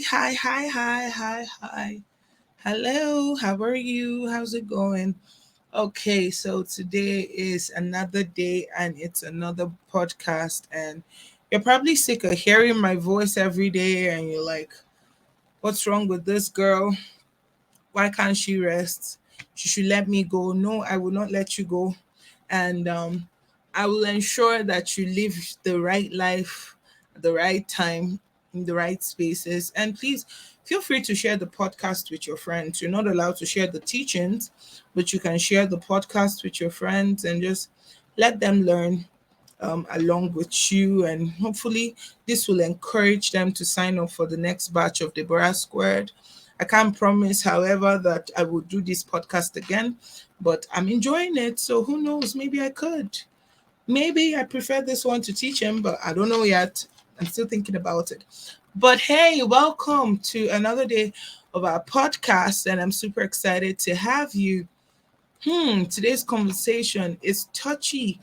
Hi. Hello, how are you? How's it going? Okay, so today is another day and it's another podcast, and you're probably sick of hearing my voice every day, and you're like, what's wrong with this girl? Why can't she rest? She should let me go. No, I will not let you go. And I will ensure that you live the right life at the right time in the right spaces. And please feel free to share the podcast with your friends. You're not allowed to share the teachings, but you can share the podcast with your friends and just let them learn along with you. And hopefully, this will encourage them to sign up for the next batch of Deborah Squared. I can't promise, however, that I will do this podcast again, but I'm enjoying it. So who knows? Maybe I could. Maybe I prefer this one to teach him, but I don't know yet. I'm still thinking about it. But hey, welcome to another day of our podcast, and I'm super excited to have you. Today's conversation is touchy.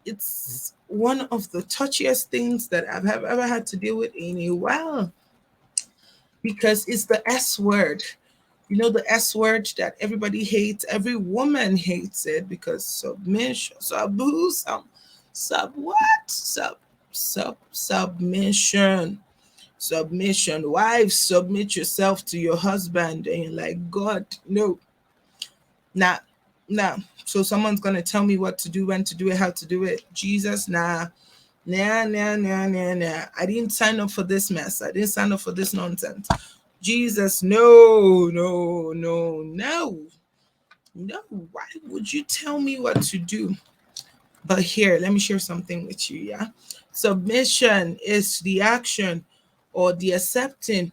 It's one of the touchiest things that I've ever had to deal with in a while because it's the S word. You know, the S word that everybody hates, every woman hates it because submission, sub what? Submission. Submission. Wives, submit yourself to your husband. And you're like, God, no, nah, nah. So someone's gonna tell me what to do, when to do it, how to do it. Jesus, nah. Nah. I didn't sign up for this mess. I didn't sign up for this nonsense. Jesus, no. Why would you tell me what to do? But here, let me share something with you. Yeah. Submission is the action or the accepting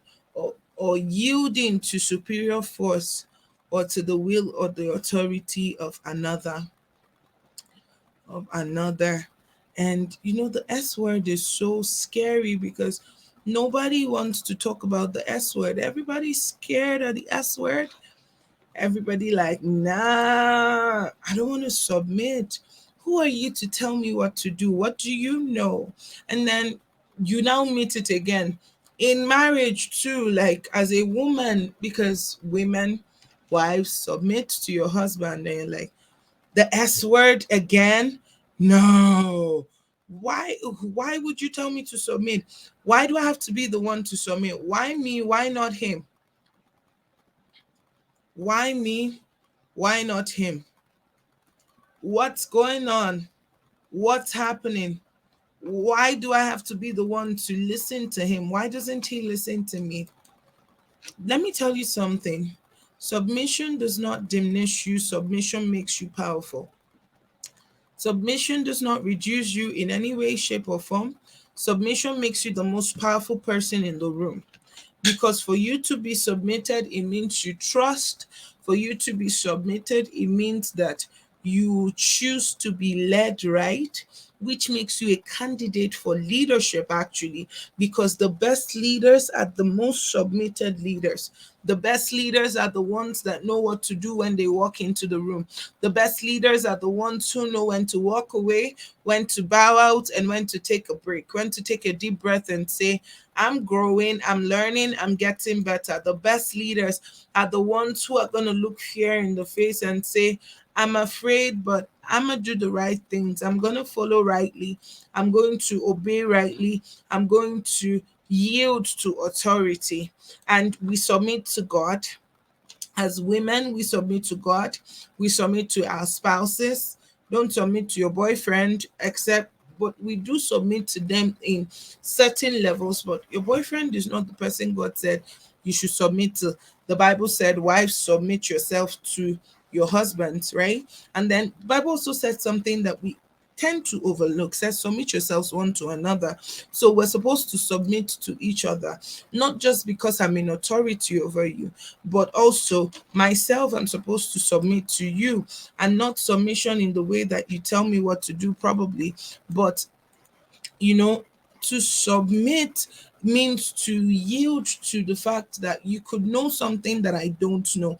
or yielding to superior force or to the will or the authority of another. And you know, the S word is so scary because nobody wants to talk about the S word. Everybody's scared of the S word. Everybody like, nah, I don't want to submit. Who are you to tell me what to do? What do you know? And then you now meet it again in marriage too, like as a woman, because women, wives, submit to your husband. And you're like, the S word again? No. Why would you tell me to submit? Why do I have to be the one to submit? Why me? Why not him? Why me? Why not him? What's going on? What's happening? Why do I have to be the one to listen to him? Why doesn't he listen to me? Let me tell you something. Submission does not diminish you, submission makes you powerful. Submission does not reduce you in any way, shape, or form. Submission makes you the most powerful person in the room. Because for you to be submitted, it means you trust. For you to be submitted, it means that you choose to be led right, which makes you a candidate for leadership, actually, because the best leaders are the most submitted leaders. The best leaders are the ones that know what to do when they walk into the room. The best leaders are the ones who know when to walk away, when to bow out, and when to take a break, when to take a deep breath and say, I'm growing, I'm learning, I'm getting better. The best leaders are the ones who are going to look fear in the face and say, I'm afraid, but I'm going to do the right things. I'm going to follow rightly. I'm going to obey rightly. I'm going to yield to authority. And we submit to God. As women, we submit to God. We submit to our spouses. Don't submit to your boyfriend, except, but we do submit to them in certain levels. But your boyfriend is not the person God said you should submit to. The Bible said, wives, submit yourself to your husbands, right? And then the Bible also said something that we tend to overlook, says submit yourselves one to another. So we're supposed to submit to each other, not just because I'm in authority over you, but also myself, I'm supposed to submit to you, and not submission in the way that you tell me what to do, probably, but you know, to submit means to yield to the fact that you could know something that I don't know.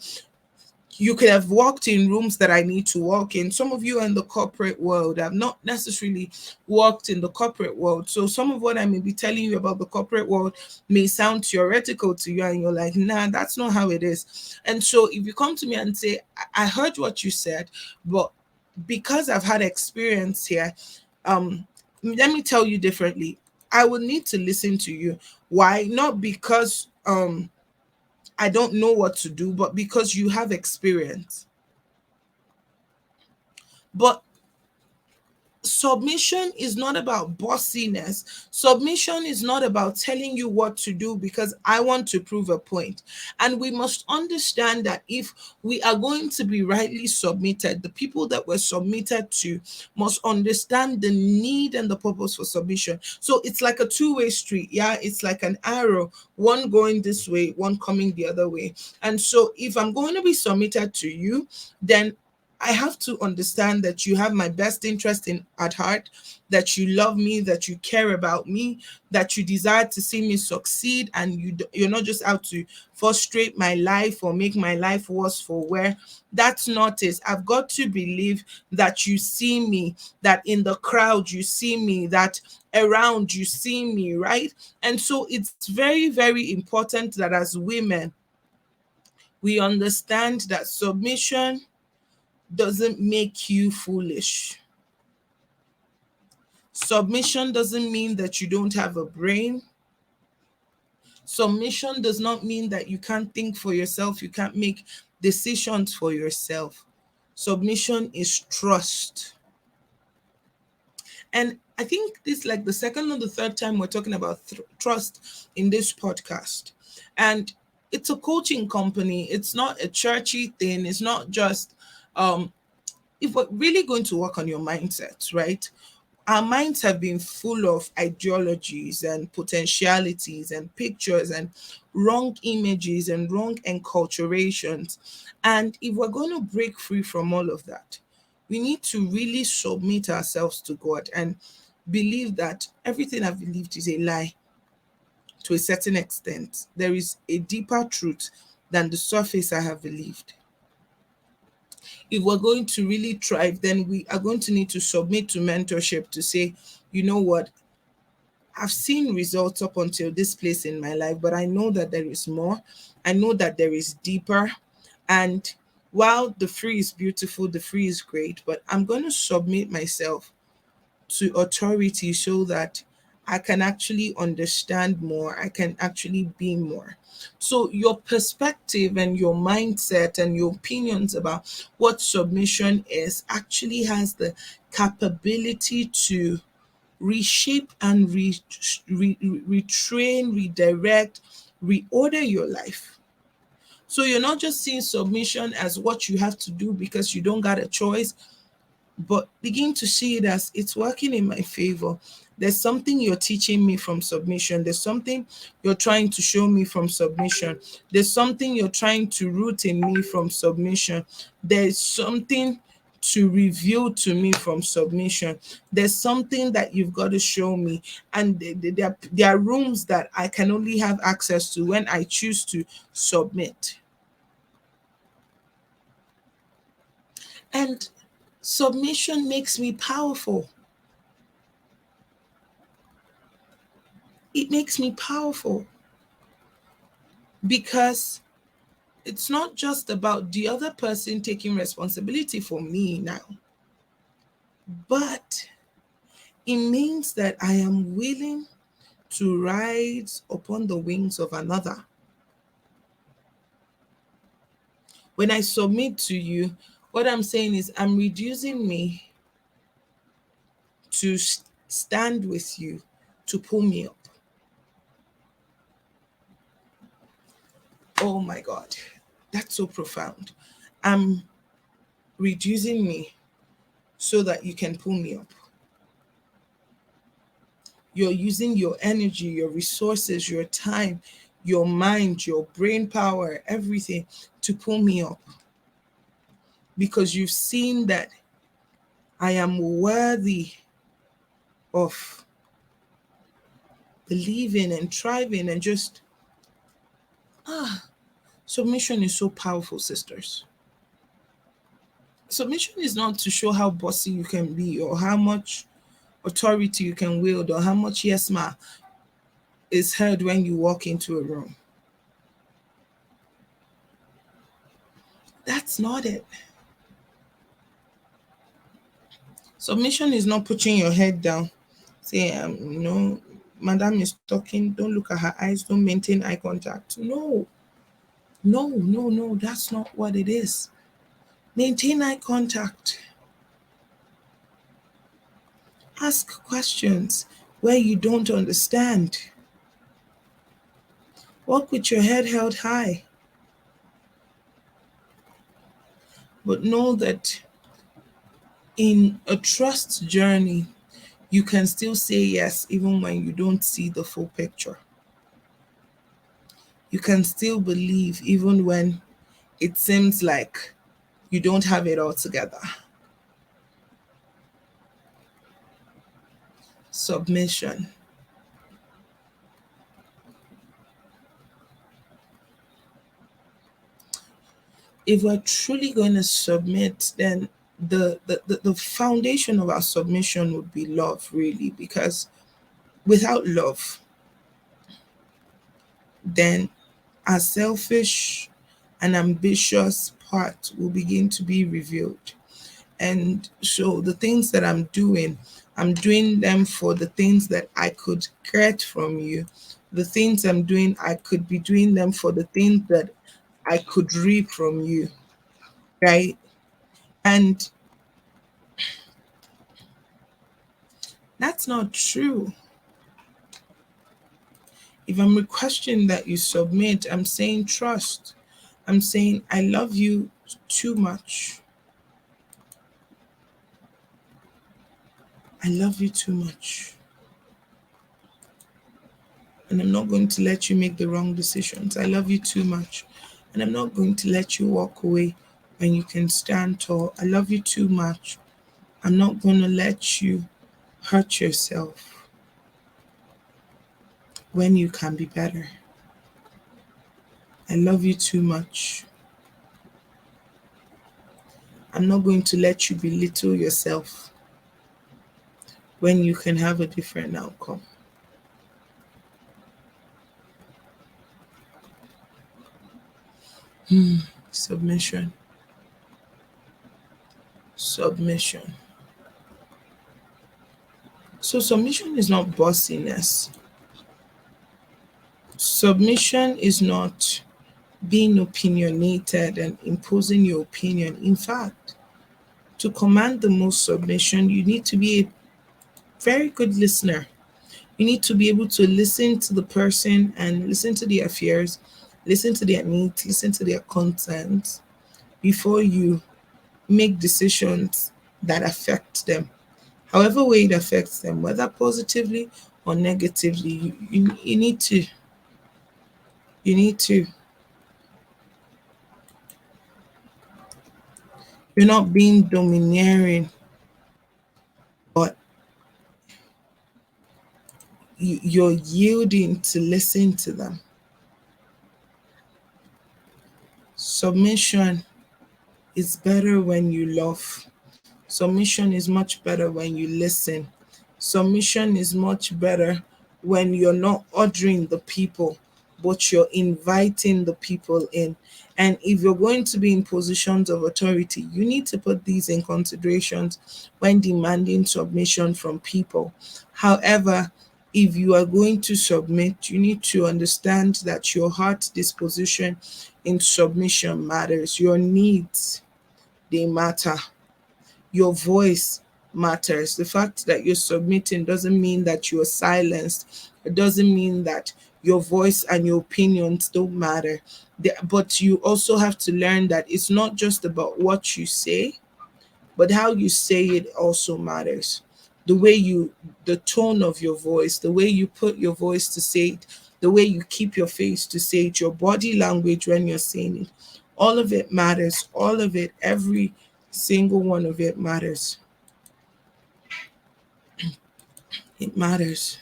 You could have walked in rooms that I need to walk in. Some of you are in the corporate world. I've not necessarily walked in the corporate world. So some of what I may be telling you about the corporate world may sound theoretical to you, and you're like, nah, that's not how it is. And so if you come to me and say, I heard what you said, but because I've had experience here, let me tell you differently. I would need to listen to you. Why? Not because I don't know what to do, but because you have experience. But submission is not about bossiness. Submission is not about telling you what to do because I want to prove a point. And we must understand that if we are going to be rightly submitted, the people that we're submitted to must understand the need and the purpose for submission. So it's like a two-way street. Yeah, it's like an arrow, one going this way, one coming the other way. And so if I'm going to be submitted to you, then I have to understand that you have my best interest in at heart, that you love me, that you care about me, that you desire to see me succeed, and you're not just out to frustrate my life or make my life worse for wear. That's not it. I've got to believe that you see me, that in the crowd you see me, that around you see me, right? And so it's very, very important that as women, we understand that submission doesn't make you foolish. Submission doesn't mean that you don't have a brain. Submission does not mean that you can't think for yourself, you can't make decisions for yourself. Submission is trust. And I think this is like the second or the third time we're talking about trust in this podcast. And it's a coaching company, it's not a churchy thing, it's not just if we're really going to work on your mindset, right? Our minds have been full of ideologies and potentialities and pictures and wrong images and wrong enculturations. And if we're going to break free from all of that, we need to really submit ourselves to God and believe that everything I've believed is a lie to a certain extent. There is a deeper truth than the surface I have believed. If we're going to really thrive, then we are going to need to submit to mentorship to say, you know what, I've seen results up until this place in my life, but I know that there is more. I know that there is deeper. And while the free is beautiful, the free is great, but I'm going to submit myself to authority so that I can actually understand more, I can actually be more. So, your perspective and your mindset and your opinions about what submission is actually has the capability to reshape and retrain, redirect, reorder your life. So, you're not just seeing submission as what you have to do because you don't got a choice, but begin to see it as it's working in my favor. There's something you're teaching me from submission. There's something you're trying to show me from submission. There's something you're trying to root in me from submission. There's something to reveal to me from submission. There's something that you've got to show me. And there are rooms that I can only have access to when I choose to submit. And submission makes me powerful. It makes me powerful because it's not just about the other person taking responsibility for me now, but it means that I am willing to rise upon the wings of another. When I submit to you, what I'm saying is I'm reducing me to stand with you, to pull me up. Oh my God, that's so profound. I'm reducing me so that you can pull me up. You're using your energy, your resources, your time, your mind, your brain power, everything to pull me up because you've seen that I am worthy of believing and thriving and just submission is so powerful, sisters. Submission is not to show how bossy you can be or how much authority you can wield or how much yes ma is heard when you walk into a room. That's not it. Submission is not putting your head down, say, madam is talking, don't look at her eyes, don't maintain eye contact. No, no, no, no, that's not what it is. Maintain eye contact. Ask questions where you don't understand. Walk with your head held high. But know that in a trust journey, you can still say yes even when you don't see the full picture. You can still believe even when it seems like you don't have it all together. Submission. If we're truly going to submit, then the foundation of our submission would be love, really, because without love, then our selfish and ambitious part will begin to be revealed. And so the things that I'm doing them for the things that I could get from you. The things I'm doing, I could be doing them for the things that I could reap from you, right? And that's not true. If I'm requesting that you submit, I'm saying trust. I'm saying I love you too much. I love you too much. And I'm not going to let you make the wrong decisions. I love you too much. And I'm not going to let you walk away when you can stand tall. I love you too much. I'm not going to let you hurt yourself when you can be better. I love you too much. I'm not going to let you belittle yourself when you can have a different outcome. Submission. Submission. So, submission is not bossiness. Submission is not being opinionated and imposing your opinion. In fact, to command the most submission, you need to be a very good listener. You need to be able to listen to the person and listen to their fears, listen to their needs, listen to their concerns before you make decisions that affect them. However way it affects them, whether positively or negatively, you need to, you need to, you're not being domineering, but you're yielding to listen to them. Submission is better when you love. Submission is much better when you listen. Submission is much better when you're not ordering the people, but you're inviting the people in. And if you're going to be in positions of authority, you need to put these in considerations when demanding submission from people. However, if you are going to submit, you need to understand that your heart disposition in submission matters. Your needs, they matter. Your voice matters. The fact that you're submitting doesn't mean that you're silenced. It doesn't mean that your voice and your opinions don't matter. But you also have to learn that it's not just about what you say, but how you say it also matters. The way you, the tone of your voice, the way you put your voice to say it, the way you keep your face to say it, your body language when you're saying it, all of it matters. All of it, every single one of it matters. It matters.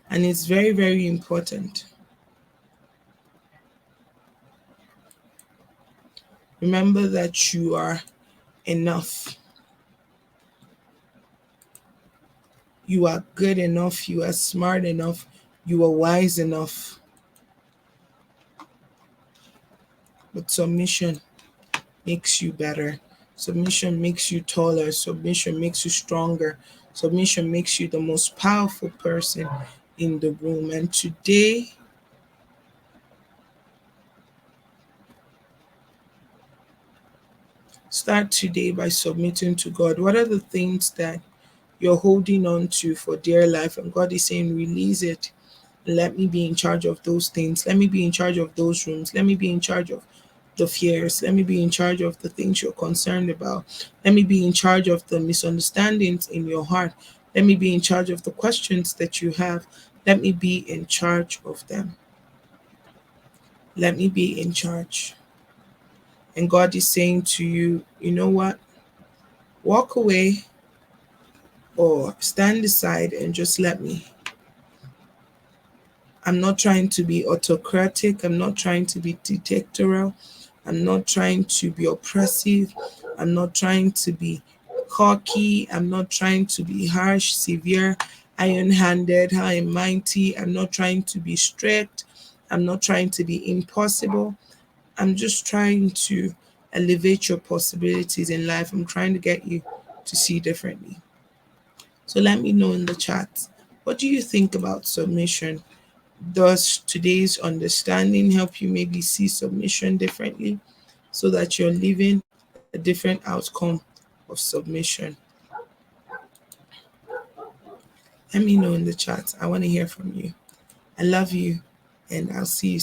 And it's very, very important. Remember that you are enough. You are good enough. You are smart enough. You are wise enough. But submission makes you better. Submission makes you taller. Submission makes you stronger. Submission makes you the most powerful person in the room. And today, start today by submitting to God. What are the things that you're holding on to for dear life? And God is saying, release it. Let me be in charge of those things. Let me be in charge of those rooms. Let me be in charge of the fears. Let me be in charge of the things you're concerned about. Let me be in charge of the misunderstandings in your heart. Let me be in charge of the questions that you have. Let me be in charge of them. Let me be in charge. And God is saying to you, you know what? Walk away or stand aside and just let me. I'm not trying to be autocratic. I'm not trying to be dictatorial. I'm not trying to be oppressive. I'm not trying to be cocky. I'm not trying to be harsh, severe, iron handed, high and mighty. I'm not trying to be strict. I'm not trying to be impossible. I'm just trying to elevate your possibilities in life. I'm trying to get you to see differently. So let me know in the chat. What do you think about submission? Does today's understanding help you maybe see submission differently so that you're living a different outcome of submission? Let me know in the chat. I want to hear from you. I love you, and I'll see you